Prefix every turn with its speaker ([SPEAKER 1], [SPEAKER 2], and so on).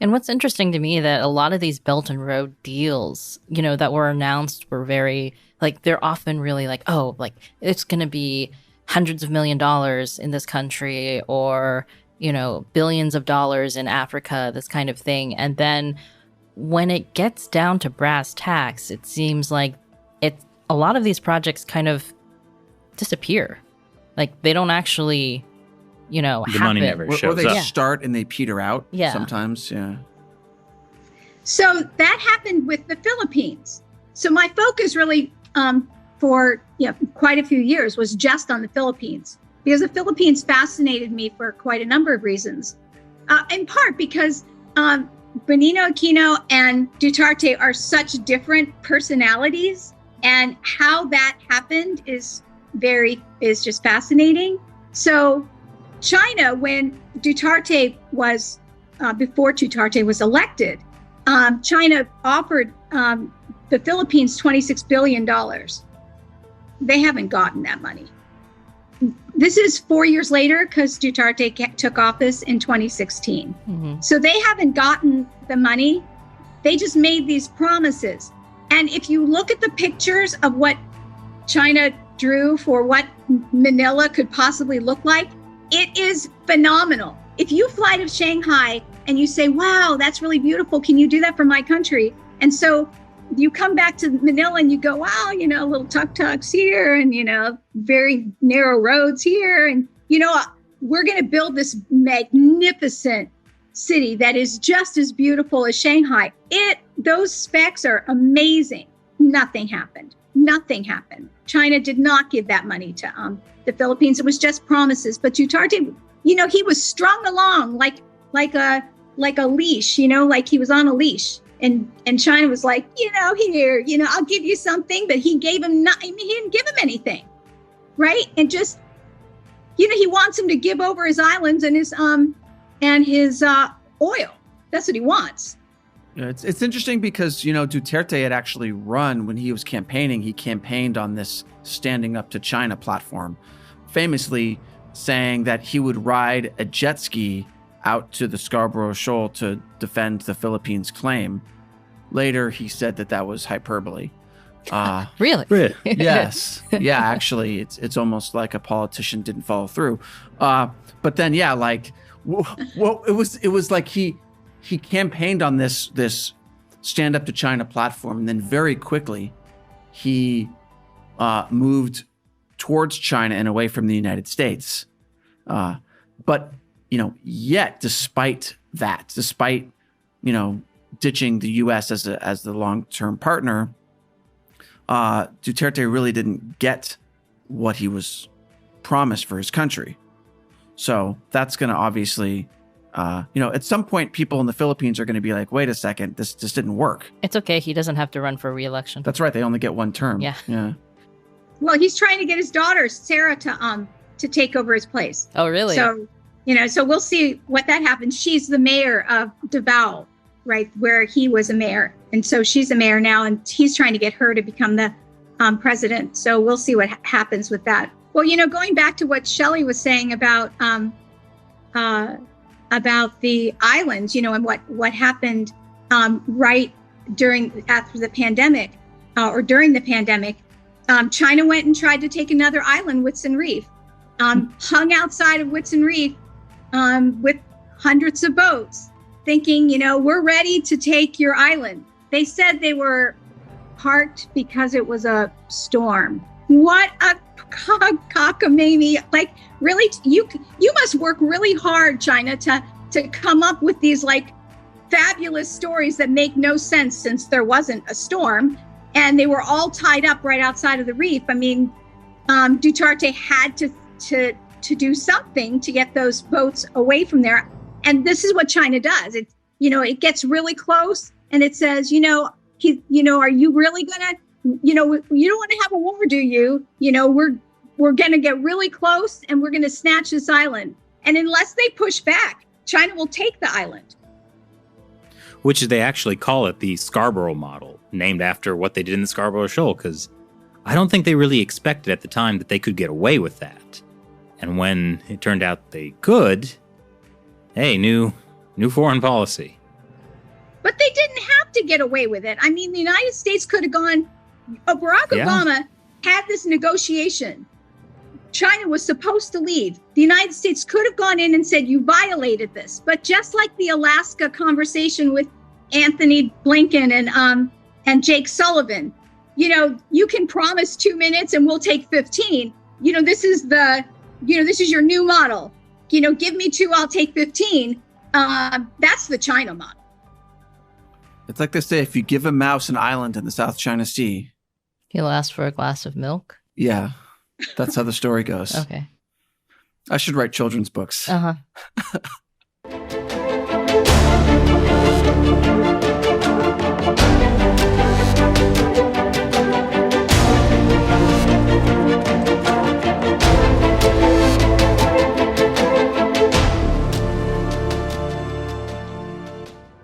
[SPEAKER 1] And what's interesting to me that a lot of these Belt and Road deals, you know, that were announced were very, like, they're often really like, oh, like, it's going to be hundreds of $millions in this country, or, you know, billions of dollars in Africa, this kind of thing. And then when it gets down to brass tacks, it seems like a lot of these projects kind of disappear. Like, they don't actually, you know,
[SPEAKER 2] the
[SPEAKER 1] happen.
[SPEAKER 2] money never shows
[SPEAKER 3] or they
[SPEAKER 2] up.
[SPEAKER 3] start and they peter out.
[SPEAKER 1] Yeah.
[SPEAKER 3] Sometimes, yeah.
[SPEAKER 4] So that happened with the Philippines. So my focus really for quite a few years was just on the Philippines, because the Philippines fascinated me for quite a number of reasons. In part because Benigno Aquino and Duterte are such different personalities, and how that happened is just fascinating. So China, when Duterte was, before Duterte was elected, China offered the Philippines $26 billion. They haven't gotten that money. This is 4 years later, because Duterte took office in 2016.
[SPEAKER 1] Mm-hmm.
[SPEAKER 4] So they haven't gotten the money. They just made these promises. And if you look at the pictures of what China drew for what Manila could possibly look like, it is phenomenal. If you fly to Shanghai and you say, wow, that's really beautiful, can you do that for my country? And so you come back to Manila and you go, wow, you know, little tuk-tuks here, and, you know, very narrow roads here. And, you know, we're going to build this magnificent city that is just as beautiful as Shanghai. Those specs are amazing. Nothing happened. Nothing happened. China did not give that money to the Philippines. It was just promises. But Duterte, you know, he was strung along like a leash, you know, like he was on a leash. And China was like, you know, here, you know, I'll give you something. But he gave him nothing. He didn't give him anything, right? And just, you know, he wants him to give over his islands and his oil. That's what he wants.
[SPEAKER 3] Yeah, it's interesting because, you know, Duterte had actually run when he was campaigning. He campaigned on this standing up to China platform, famously saying that he would ride a jet ski out to the Scarborough Shoal to defend the Philippines' claim. Later, he said that was hyperbole.
[SPEAKER 1] Really?
[SPEAKER 3] Yes. Yeah, actually, it's almost like a politician didn't follow through. But then, yeah, like, well, it was like he campaigned on this stand up to China platform, and then very quickly he moved towards China and away from the United States. But, you know, yet despite you know, ditching the U.S. as the long-term partner, Duterte really didn't get what he was promised for his country. So that's going to obviously, you know, at some point, people in the Philippines are going to be like, wait a second, this just didn't work.
[SPEAKER 1] It's okay. He doesn't have to run for re-election.
[SPEAKER 3] That's right. They only get one term.
[SPEAKER 1] Yeah.
[SPEAKER 3] Yeah.
[SPEAKER 4] Well, he's trying to get his daughter, Sarah, to take over his place.
[SPEAKER 1] Oh, really?
[SPEAKER 4] So, you know, so we'll see what that happens. She's the mayor of Davao, right, where he was a mayor. And so she's a mayor now, and he's trying to get her to become the president. So we'll see what happens with that. Well, you know, going back to what Shelley was saying about the islands, you know, and what happened right after the pandemic or during the pandemic, China went and tried to take another island, Whitsun Reef, hung outside of Whitsun Reef with hundreds of boats, thinking, you know, we're ready to take your island. They said they were parked because it was a storm. What a cockamamie. Like, really, you must work really hard, China, to come up with these like fabulous stories that make no sense, since there wasn't a storm and they were all tied up right outside of the reef. I mean, Duterte had to do something to get those boats away from there. And this is what China does. It, you know, it gets really close and it says, you know, are you really gonna, you know, you don't want to have a war, do you? You know, we're gonna get really close and we're gonna snatch this island. And unless they push back, China will take the island.
[SPEAKER 2] Which they actually call it the Scarborough model, named after what they did in the Scarborough Shoal, because I don't think they really expected at the time that they could get away with that. And when it turned out they could, hey, new foreign policy.
[SPEAKER 4] but they didn't have to get away with it. I mean, the United States could have gone, Barack Obama had this negotiation. China was supposed to leave. The United States could have gone in and said, you violated this. But just like the Alaska conversation with Anthony Blinken and Jake Sullivan, you know, you can promise 2 minutes and we'll take 15. You know, this is your new model. You know, give me 2, I'll take 15. That's the China model.
[SPEAKER 3] It's like they say, if you give a mouse an island in the South China Sea,
[SPEAKER 1] He'll ask for a glass of milk.
[SPEAKER 3] yeah, that's how the story goes.
[SPEAKER 1] Okay.
[SPEAKER 3] I should write children's books.
[SPEAKER 1] Uh-huh.